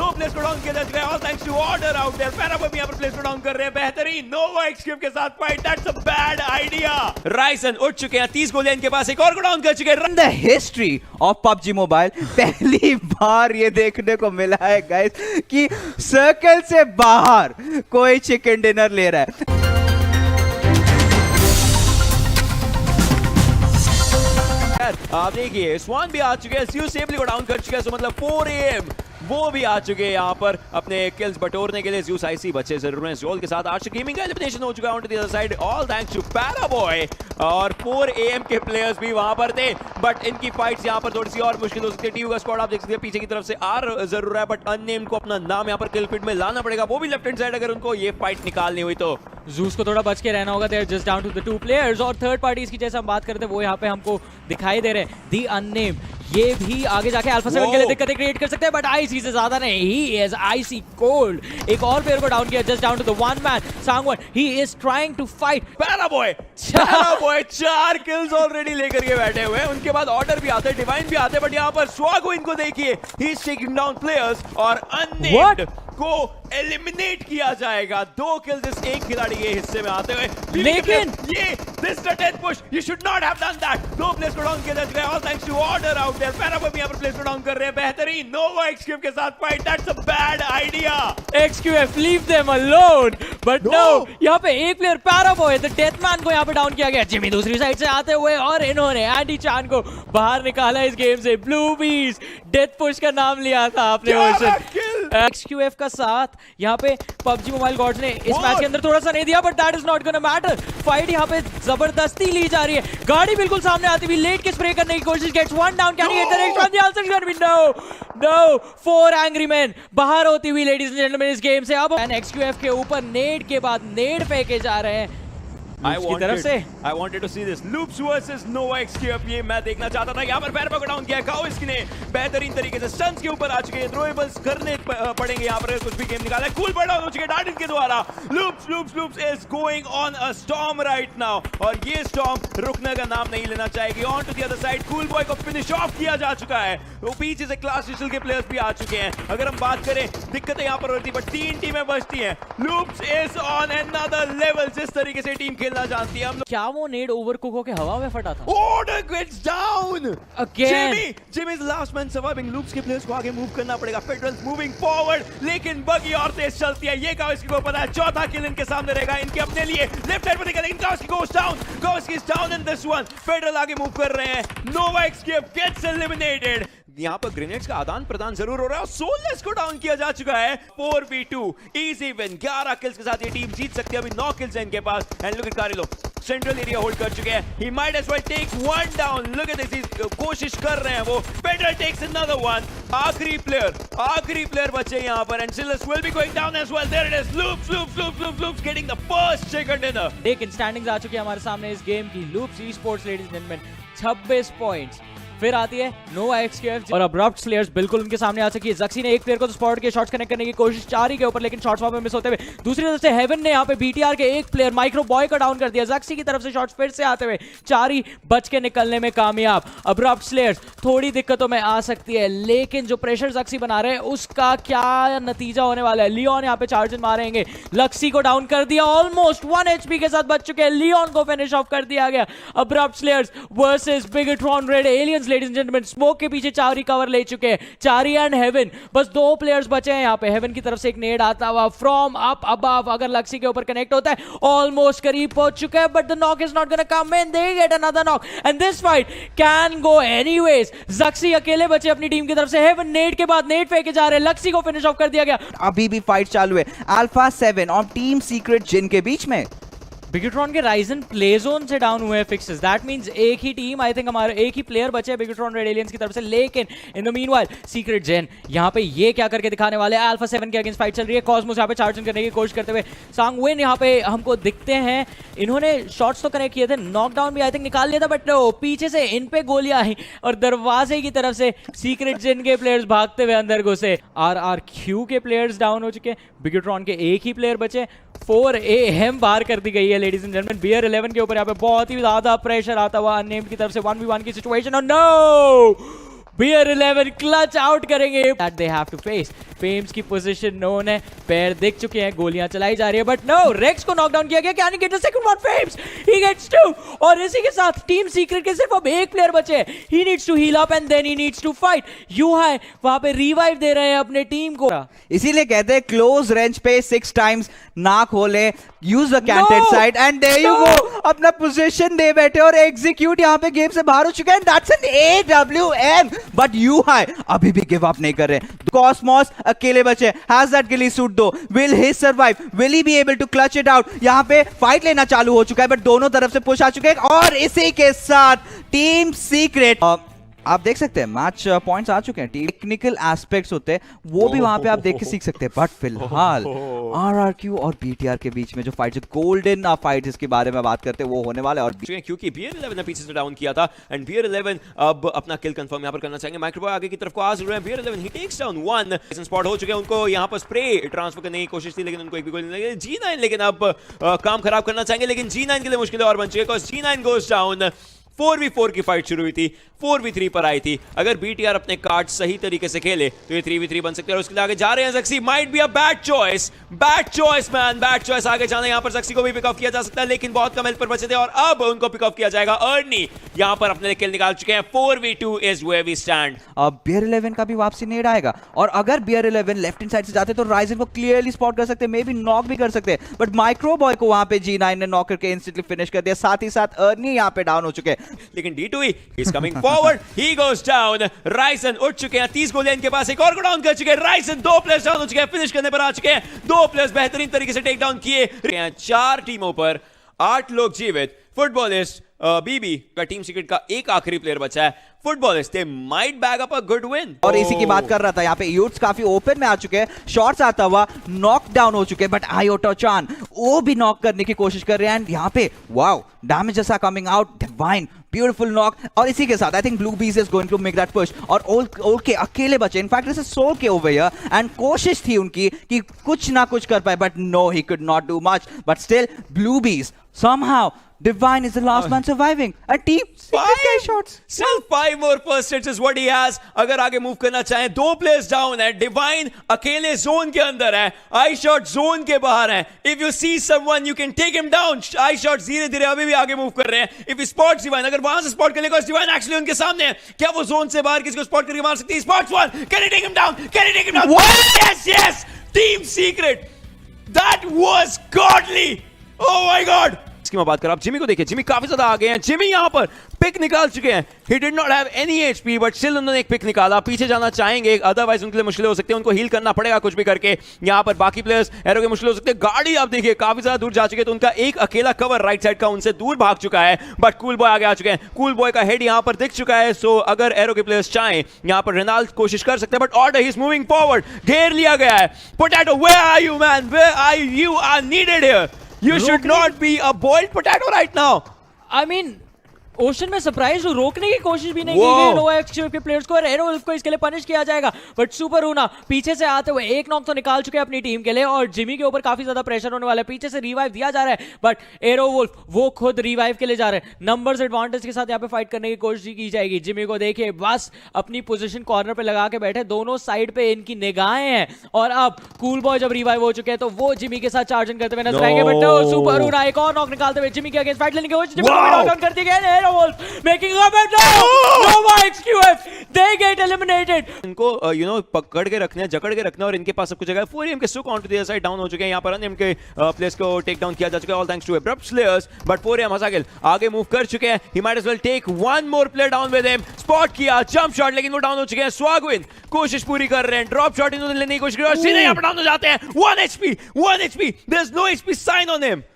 दो प्लेस को डाउन किया जा चुका है, all thanks to order out there. Paraboy भी यहां पर प्लेस को डाउन कर रहे हैं, बेहतरीन नोवा एक्सक्यूब के साथ fight, that's a bad idea. Ryzen उठ चुके हैं, 30 गोलियां इनके पास, एक और को डाउन कर चुके हैं। In the history of PUBG mobile पहली बार ये देखने को मिला है गाइस कि सर्कल से बाहर कोई चिकन डिनर ले रहा है। आप देखिए स्वान भी आ चुके हैं, सीयू सेफली को डाउन कर चुके हैं, सो मतलब 4 AM वो भी आ चुके हैं यहाँ पर अपने किल्स बटोरने के लिए। ज़्यूस आईसी बच्चे जरूर हैं जोल के साथ। आर्चर गेमिंग का एलिमिनेशन हो चुका है on to the other side, all thanks to Paraboy. और 4 AM के प्लेयर्स भी वहां पर थे, बट इनकी फाइट्स यहाँ पर थोड़ी सी और मुश्किल हो सकती है। टीयू का स्क्वाड आप देख सकते हैं पीछे की तरफ से आ जरूर है, बट अननेम्ड को अपना नाम यहाँ पर किल फीड में लाना पड़ेगा, वो भी लेफ्ट हैंड साइड अगर उनको ये फाइट निकालनी हुई तो। ज़ूस को थोड़ा बच के रहना होगा, there just down to the 2 players. और थर्ड पार्टीज की जैसे हम बात करते हैं वो यहाँ पे हमको दिखाई दे रहे हैं, दी अननेम। ये भी आगे जाके अल्फा 7 के लिए दिक्कतें क्रिएट कर सकते हैं, बट आईसी से ज्यादा नहीं, ही इज आईसी कोल्ड। एक और प्लेयर को डाउन किया, just down to the 1 man Sangwan, he is trying to fight. Paraboy 4 kills already लेकर के बैठे हुए हैं, उनके बाद ऑर्डर भी आते हैं, डिवाइन भी आते हैं, बट यहाँ पर स्वागो इनको देखिए, he is taking down players और अननेम्ड को एलिमिनेट किया जाएगा। 2 किल्स इस एक खिलाड़ी के हिस्से में आते हुए, लेकिन ये this the death push, you should not have done that. 2 place को डाउन किया जा चुका है, all thanks to order out there. Paraboy भी यहां पर प्लेस को डाउन कर रहे हैं, बेहतरीन नोवा एक्सक्यूब के साथ fight, that's a bad idea. XQF leave them alone, but no यहाँ पे एक प्लेयर पैराबॉय द डेथमैन को यहाँ पे डाउन किया गया। जिमी दूसरी साइड से आते हुए और इन्होंने एंडी चान को बाहर निकाला इस गेम से। ब्लू बीज डेथ पुश का नाम लिया था आपने वर्जन। XQF का साथ यहाँ पे PUBG मोबाइल गॉड्स ने इस मैच के अंदर थोड़ा सा नहीं दिया, but that is not gonna matter. Fight यहाँ पे जबरदस्ती ली जा रही है, गाड़ी बिल्कुल सामने आती हुई लेट के स्प्रे करने की कोशिश, gets 1 down, can he hit the next one? The answer is gonna be no. 4 angry man बाहर होती हुई लेडीज एंड जेंटलमैन इस गेम से। अब XQF के ऊपर नेड के बाद नेड फेंके जा रहे हैं I wanted to see this Loops versus Nova XQF, ये मैं देखना चाहता था। यहाँ पर पैराबॉय को डाउन किया है, काओ इसने बेहतरीन तरीके से स्टन्स के ऊपर आ चुके हैं, थ्रोएबल्स करने पड़ेंगे यहाँ पर कुछ भी गेम निकाला है। कूल बड़ा हो चुके हैं डार्टिन के द्वारा। Loops is going on a storm right now, और ये स्टॉर्म रुकने का नाम नहीं लेना चाहेगी। On to the other side cool boy को फिनिश ऑफ किया जा चुका है, वो पीछे से क्लास डिजिटल के प्लेयर्स भी आ चुके हैं। अगर हम बात करें दिक्कतें यहाँ पर होती, बट 3 टीमें बचती हैं। Loops is on another level, जिस तरीके से टीम जानती है हम लोग। क्या वो नेड ओवरकुक होके हवा में फटा था? Order gets down again. Jimmy is last man surviving. Loops के प्लेयर्स को आगे मूव करना पड़ेगा, फेडरल्स मूविंग फॉरवर्ड, लेकिन बगी और तेज चलती है। ये काउस्की को पता है, चौथा किल इनके सामने रहेगा इनके अपने लिए। लेफ्ट साइड पर देखा, लेकिन काउस्की goes down. Kaowski is down in this one. Federal आगे मूव कर रहे हैं, Nova XQF gets eliminated. यहाँ पर ग्रेनेड्स का आदान प्रदान जरूर हो रहा है, और सोललेस को डाउन किया जा चुका है। 4v2 इजी विन, 11 किल्स के साथ ये टीम जीत सकती है। अभी 9 किल्स हैं इनके पास, and look at Carrillo central area hold कर चुके हैं। He might as well take 1 down, look at this, कोशिश कर रहे हैं वो। पेडरल टेक्स अनदर 1, आखिरी प्लेयर बचे यहाँ पर, and Silas will be going down as well. There it is, Loops getting the first chicken dinner. लेकिन स्टैंडिंग्स आ चुकी है हमारे सामने इस गेम की। Loops esports ladies and gentleman 26 points, फिर आती है नोवा XQF और अब्रप्ट स्लेयर्स बिल्कुल उनके सामने आ सकी है। ज़क्सी ने एक प्लेयर को तो स्पॉट किया, शॉट्स कनेक्ट करने की कोशिश 4 ही के ऊपर, लेकिन शॉट्स वहां पे मिस होते हुए। दूसरी तरफ से हेवन ने यहाँ पे BTR के एक प्लेयर माइक्रो बॉय का डाउन कर दिया। ज़क्सी की तरफ से शॉट्स फिर से आते हुए 4 ही बच के निकलने में कामयाब। अब्रप्ट स्लेयर्स थोड़ी दिक्कतों में आ सकती है, लेकिन जो प्रेशर ज़क्सी बना रहे हैं उसका क्या नतीजा होने वाला है। लियोन यहाँ पे चार्ज मारेंगे, लक्सी को डाउन कर दिया, ऑलमोस्ट 1 HP के साथ बच चुके हैं। लियोन को फिनिश ऑफ कर दिया गया। Abrupt slayers versus Bigetron Red Aliens ladies and gentleman. Smoke के पीछे 4 ही कवर ले चुके हैं, 4 ही एंड हेवन, बस 2 प्लेयर्स बचे हैं यहाँ पे। हेवन की तरफ से एक नेड आता हुआ फ्रॉम अप अबव, अगर लक्सी के ऊपर कनेक्ट होता है, ऑलमोस्ट करीब पहुंच चुका है, but the knock is not gonna come in, they get another knock and this fight can go anyways. ज़क्सी अकेले बचे अपनी टीम की तरफ से। हेवन नेड के बाद नेड फेंके जा रहे हैं, लक्सी को फिनिश ऑफ कर दिया गया। अभी भी फाइट चालू है अल्फा 7 और टीम सीक्रेट जिन के बीच में। बिगेट्रॉन के राइजन प्ले जोन से डाउन हुए फिक्सेस, दैट मींस एक ही टीम, आई थिंक हमारे एक ही प्लेयर बचे बिगेट्रॉन रेड एलियंस की तरफ से। लेकिन इन द मीनवाइल सीक्रेट जेन यहाँ पे ये क्या करके दिखाने वाले हैं। अल्फा 7 के अगेंस्ट फाइट चल रही है, कॉस्मोस यहाँ पे चार्जिंग करने की कोशिश करते हुए। सांगविन यहाँ पे हमको दिखते हैं, इन्होंने शॉट्स तो कनेक्ट किए थे, नॉकडाउन भी आई थिंक निकाल लिया था, बट पीछे से इन पे गोलियां आई और दरवाजे की तरफ से सीक्रेट जेन के प्लेयर्स भागते हुए अंदर घुसे। RRQ के प्लेयर्स डाउन हो चुके, बिगेट्रॉन के एक ही प्लेयर बचे। 4 AM बाहर कर दी गई है लेडीज एंड जेंटलमैन। बियर 11 के ऊपर यहाँ पे बहुत ही ज्यादा प्रेशर आता हुआ अननेम्ड की तरफ से 1v1 की सिचुएशन। और नो Beer 11 क्लच आउट करेंगे that they have to face. Famous की पोजीशन नोन है, पैर दिख चुके हैं, गोलियां चलाई जा रही है, बट नो, रेक्स को नॉकडाउन किया गया. Can he get the second one? Fames he gets 2 और इसी के साथ टीम सीक्रेट के सिर्फ अब एक प्लेयर बचे हैं. He needs to heal up and then he needs to fight. यूहाई वहां पे रिवाइव दे रहे हैं अपने टीम को. इसीलिए कहते हैं क्लोज रेंज पे 6 टाइम्स ना खोले, use the canted side and there you go. अपना पोजीशन दे बैठे और एग्जीक्यूट यहां पे गेम से बाहर हो चुके हैं. That's an AWM. बट यूहाई अभी भी गिव अप नहीं कर रहे. कॉस्मोस अकेले बचे. Has that ghillie suit though. Will he survive? Will he be able to clutch it out? यहां पे फाइट लेना चालू हो चुका है, बट दोनों तरफ से पुश आ चुके हैं और इसी के साथ टीम सीक्रेट, आप देख सकते हैं मैच पॉइंट्स आ चुके हैं. टेक्निकल एस्पेक्ट्स होते हैं वो भी वहां पे आप देख के सीख सकते हैं. बट फिलहाल RRQ और BTR के बीच में जो फाइट, जो गोल्डन फाइट जिसके बारे में बात करते हैं वो होने वाला है. और क्योंकि Beer 11 ने पीछे से डाउन किया था एंड Beer 11 अब अपना किल कंफर्म यहां पर करना चाहेंगे. माइक्रोबॉय आगे की तरफ को आ रहे हैं. Beer 11 ही टेक्स डाउन 1 स्पॉट हो चुके हैं. उनको यहां पर स्प्रे ट्रांसफर करने की कोशिश थी लेकिन उनको एक भी गोली नहीं लगी. G9 लेकिन अब काम खराब करना चाहेंगे लेकिन G9 के लिए मुश्किलें और बन चुकी है because G9 goes down. 4v4 की फाइट शुरू हुई थी, 4v3 पर आई थी. अगर BTR अपने कार्ड सही तरीके से खेले तो ये 3v3 बन सकते हैं और उसके लिए आगे जा रहे हैं. ज़क्सी might be a bad choice man, bad choice. आगे जाना यहां पर ज़क्सी को भी पिक ऑफ किया जा सकता है लेकिन बहुत कम हेल्थ पर बचे थे और अब उनको पिक ऑफ किया जाएगा. अर्नी यहां पर अपने किल निकाल चुके हैं. 4v2 is where we stand. अब Beer 11 का भी वापसी नेड आएगा और अगर Beer 11 लेफ्ट हैंड साइड से जाते तो राइजन को क्लियरली स्पॉट कर सकते, मे बी नॉक भी कर सकते, बट माइक्रोबॉय को वहां पे G9 ने नॉक करके इंस्टेंटली फिनिश कर दिया. साथ ही साथ अर्नी यहां पे डाउन हो चुके हैं. लेकिन D2 is coming forward. He goes down. Ryzen उठ चुके हैं. 30 गोलियां इनके पास, एक और को डाउन कर चुके हैं. Ryzen 2 प्लेयर्स डाउन हो चुके हैं, फिनिश करने पर आ चुके हैं. 2 प्लेयर्स बेहतरीन तरीके से टेक डाउन किए. 4 टीमों पर 8 लोग जीवित. फुटबॉलिस्ट BB का टीम सीक्रेट का एक आखिरी प्लेयर बचा है. Footballist they might bag up a good win. और इसी की बात कर रहा था. यहाँ पे यूट्स काफी ओपन में आ चुके हैं, शॉट्स आता हुआ नॉक डाउन हो चुके हैं, बट आयोटा चान वो भी नॉक करने की कोशिश कर रहे हैं. एंड यहाँ पे वाओ डैमेज जैसा coming out. Divine beautiful knock और इसी के साथ I think Blue Bees is going to make that push और ओके अकेले बचे. इनफैक्ट दिस इज सोल के ओवर हियर एंड कोशिश थी उनकी कि कुछ ना कुछ कर पाए but no, he could not do much. But still Blue Bees somehow Divine is the last man surviving. A team 5 shots. Still 5 more first hits is what he has. अगर आगे मूव करना चाहें, 2 प्लेयर्स डाउन है. Divine अकेले zone के अंदर है, I shot zone के बाहर है. If you see someone you can take him down. I shot धीरे धीरे अभी भी आगे मूव कर रहे हैं. इफ यू स्पॉट डिवाइन, अगर वहां से स्पॉट कर लेगा, डिवाइन एक्चुअली उनके सामने है. क्या वो जोन से बाहर किसी को स्पॉट करके मार सकती है? Spots one. Can he take him down? Can he take him down? Yes yes, Team Secret. That was godly. Oh my god. इसकी मैं बात कर, आप जिमी को देखिए. जिमी काफी ज्यादा आगे हैं. जिमी यहां पर पिक निकाल चुके हैं. He did not have any HP but still उन्होंने एक पिक निकाला. पीछे जाना चाहेंगे, अदरवाइज उनके लिए मुश्किल हो सकती है. उनको हील करना पड़ेगा कुछ भी करके. यहां पर बाकी प्लेयर्स एरो के मुश्किल हो सकते हैं. गाड़ी आप देखिए काफी ज्यादा दूर जा चुके हैं तो उनका एक अकेला कवर राइट साइड का उनसे दूर भाग चुका है. बट कूल बॉय आगे आ चुके हैं. कूल बॉय का हेड यहां पर दिख चुका है. सो अगर एरो के प्लेयर्स चाहें यहां पर रेनाल्ड कोशिश कर सकते हैं but order he is moving forward. घेर लिया गया है. Potato, where are you man? Where are you? Are needed here. You should not be a boiled potato right now. I mean, ocean में सरप्राइज रोकने की कोशिश भी नहीं की गई नोवा एक्सक्यूएफ के प्लेयर्स को. एरोवुल्फ को इसके लिए पनिश किया जाएगा बट सुपर ऊना पीछे से आते हुए एक नॉक तो निकाल चुके हैं अपनी टीम के लिए और जिमी के ऊपर काफी ज्यादा प्रेशर होने वाला है. पीछे से रिवाइव दिया जा रहा है बट एरोवुल्फ वो खुद रिवाइव के लिए जा रहे हैं. नंबर्स एडवांटेज के साथ यहाँ पे फाइट करने की कोशिश की जाएगी. जिमी को देखिए बस अपनी पोजीशन कॉर्नर पे लगा के बैठे, दोनों साइड पे इनकी निगाहें हैं और अब कूल बॉय जब रिवाइव हो चुके हैं तो वो जिमी के साथ चार्जिंग करते हुए नजर आएंगे. बट सुपर ऊना एक और नॉक निकालते हुए जिमी के अगेंस्ट फाइट लेने की कोशिश. जिमी को नॉक डाउन कर दिया गया. एरोवुल्फ making up and down. Nova XQF they get eliminated. इनको पकड़ के रखना है, जकड़ के रखना और इनके पास सब कुछ जगह. 4AM के सुक on to the side down हो चुके हैं. यहाँ पर अनएम के प्लेयर्स को टेक डाउन किया जा चुका है all thanks to Abrupt Slayers. But 4AM हसागिल आगे मूव कर चुके हैं. He might as well take one more player down with him. Spot किया, जंप शॉट, लेकिन वो डाउन हो चुके हैं. स्वागविन कोशिश पूरी कर रहे हैं. ड्रॉप शॉट इन्होंने लेने की कोशिश की और सीधे यहाँ पर डाउन हो जाते हैं. 1 HP. There is no HP sign on him.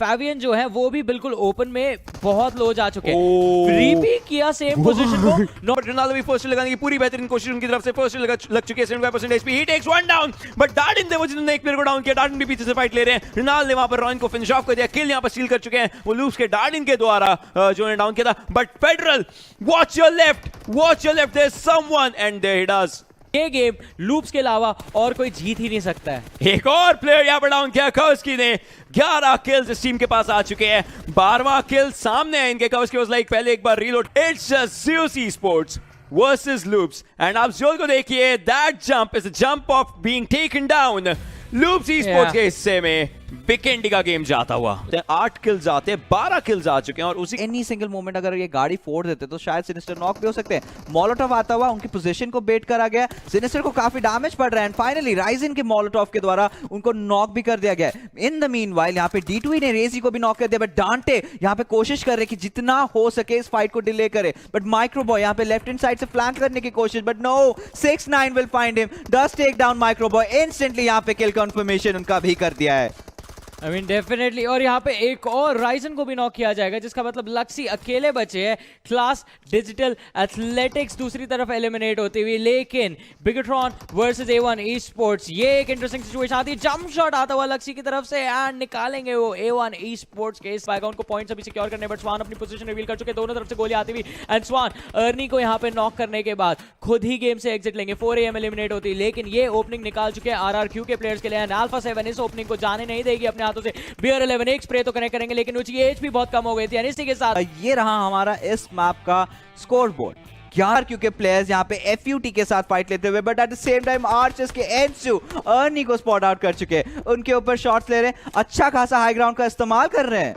Fabian जो है वो भी बिल्कुल ओपन में बहुत लो जा चुके हैं. रिपीट किया सेम पोजीशन को. रोनाल्डो भी फर्स्ट लगाने की पूरी बेहतरीन कोशिश उनकी तरफ से. फर्स्ट लग चुकी है. 75% HP. He takes one down but डार्डिन थे वो जिन्होंने एक प्लेयर को डाउन किया. डार्डिन भी पीछे से फाइट ले रहे हैं. रोनाल्डो ने वहां पर रॉइन को फिनिश ऑफ कर दिया. किल यहां पर स्टील कर चुके हैं वो लूप्स के डार्डिन के द्वारा जो ने डाउन किया था. But Federal watch your left. There is someone and there he does. ये गेम लूप्स के अलावा और कोई जीत ही नहीं सकता है. एक और प्लेयर यहां पर डाउन किया. कवर्स्की ने 11 किल्स इस टीम के पास आ चुके हैं. 12वां किल सामने है इनके. कवर्स्की वाज लाइक पहले एक बार reload. It's just ZOC Sports. versus Loops. And आप जोल को देखिए, that jump is a jump of being taken down. Loops esports के हिस्से में वीकेंड का गेम जाता हुआ 8 किल्स आते हैं, 12 किल्स आ चुके हैं और उसी एनी सिंगल मोमेंट अगर ये गाड़ी फोड़ देते तो शायद सिनिस्टर नॉक भी हो सकते हैं। मोलोटॉव आता हुआ उनकी पोजीशन को बेट करा गया, सिनिस्टर को काफी डैमेज पड़ रहा है एंड फाइनली राइजिन के मोलोटॉव के द्वारा उनको नॉक भी कर दिया गया। इन द मीनवाइल यहाँ पे D2E ने रेजी को भी नॉक कर दिया, बट डांटे यहाँ पे कोशिश कर रहे कि जितना हो सके इस फाइट को डिले करे, बट माइक्रोबॉय यहाँ पे लेफ्ट हैंड साइड से फ्लैंक करने की कोशिश, but no 6ix9ine will find him, does take down Microboy, instantly यहाँ पे किल कंफर्मेशन उनका भी कर दिया है। I mean डेफिनेटली, और यहाँ पे एक और राइजन को भी नॉक किया जाएगा, जिसका मतलब लक्सी अकेले बचे हैं। क्लास डिजिटल एथलेटिक्स दूसरी तरफ एलिमिनेट होती हुई, लेकिन बिगेट्रॉन वर्सेस A1 esports, ये एक इंटरेस्टिंग सिचुएशन आती है। जंप शॉट आता हुआ लक्सी की तरफ से एंड निकालेंगे वो A1 esports के इस बैकग्राउंड को पॉइंट्स अभी सिक्योर करने, बट स्वान अपनी पोजीशन रिवील कर चुके, दोनों तरफ से गोली आती हुई एंड स्वान अर्नी को यहाँ पे नॉक करने के बाद खुद ही गेम से एग्जिट लेंगे। 4 AM एलिमिनेट होती है, लेकिन ये ओपनिंग निकाल चुके हैं RRQ के प्लेयर्स के लिए एंड अल्फा 7 इस ओपनिंग को जाने नहीं देगी अपने हाथों से। बियर 11 एक स्प्रे तो कनेक्ट करेंगे, लेकिन उसकी एज भी बहुत कम हो गई थी एंड इसी के साथ ये रहा हमारा इस मैप का स्कोर बोर्ड। 11 क्योंकि प्लेयर्स यहाँ पे FUT के साथ फाइट लेते हुए, but at the same time archers के एंसू अर्नी को स्पॉट आउट कर चुके हैं, उनके ऊपर शॉट्स ले रहे हैं, अच्छा खासा हाई ग्राउंड का इस्तेमाल कर रहे हैं।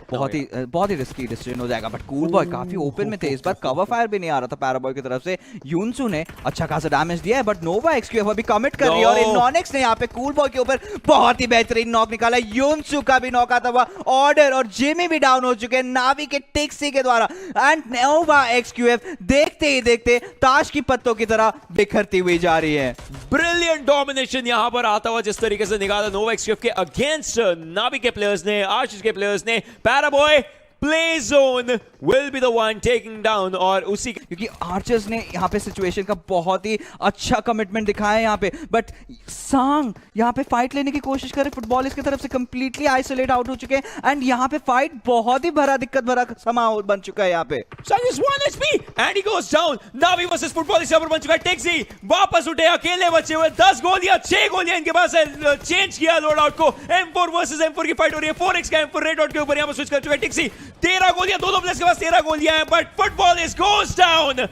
बहुत ही रिस्की डिसीजन हो जाएगा, बट कूल बॉय काफी ओपन में थे इस बार, कवर फायर भी नहीं आ रहा था पैराबॉय की तरफ से। यूनसू ने अच्छा खासा डैमेज दिया है, बट नोवा XQF अभी कमिट कर रही है और इनॉनिक्स ने यहाँ पे कूल बॉय के ऊपर बहुत ही बेहतरीन नॉक निकाला। यूनसू का भी नॉक आता हुआ, ऑर्डर और जिमी भी डाउन हो चुके हैं नावी के टिक्सी के द्वारा एंड नोवा XQF देखते ही देखते ताश की पत्तों की तरह बिखरती हुई जा रही है। ब्रिलियंट डोमिनेशन यहां पर आता हुआ जिस तरीके से निकाला नोवा XQF के अगेंस्ट नावी के प्लेयर्स ने, आर्चर्स के प्लेयर्स ने। Paraboy play zone will be the one taking down, और उसी क्योंकि आर्चर्स ने यहाँ पे सिचुएशन का बहुत ही अच्छा कमिटमेंट दिखाया है यहाँ पे, बट सांग यहाँ पे फाइट लेने की कोशिश करे, फुटबॉल इसकी तरफ से कंप्लीटली आइसोलेट आउट हो चुके हैं एंड यहाँ पे फाइट बहुत ही दिक्कत भरा समा बन चुका है यहाँ पे। Sang is 1 HP and he goes down. Navi versus football इस बन चुका है। टेक्सी वापस उठे, अकेले बचे हुए, 10 गोलियां 6 गोलियां इनके पास है। चेंज किया लोड आउट को, M4 वर्सेस M4 की फाइट हो रही है। 4x का M4 रेड डॉट के ऊपर यहाँ पर स्विच कर चुका है टेक्सी। 13 गोलियां, दोनों प्लेयर्स के पास 13 गोलियां हैं, but football is goes down.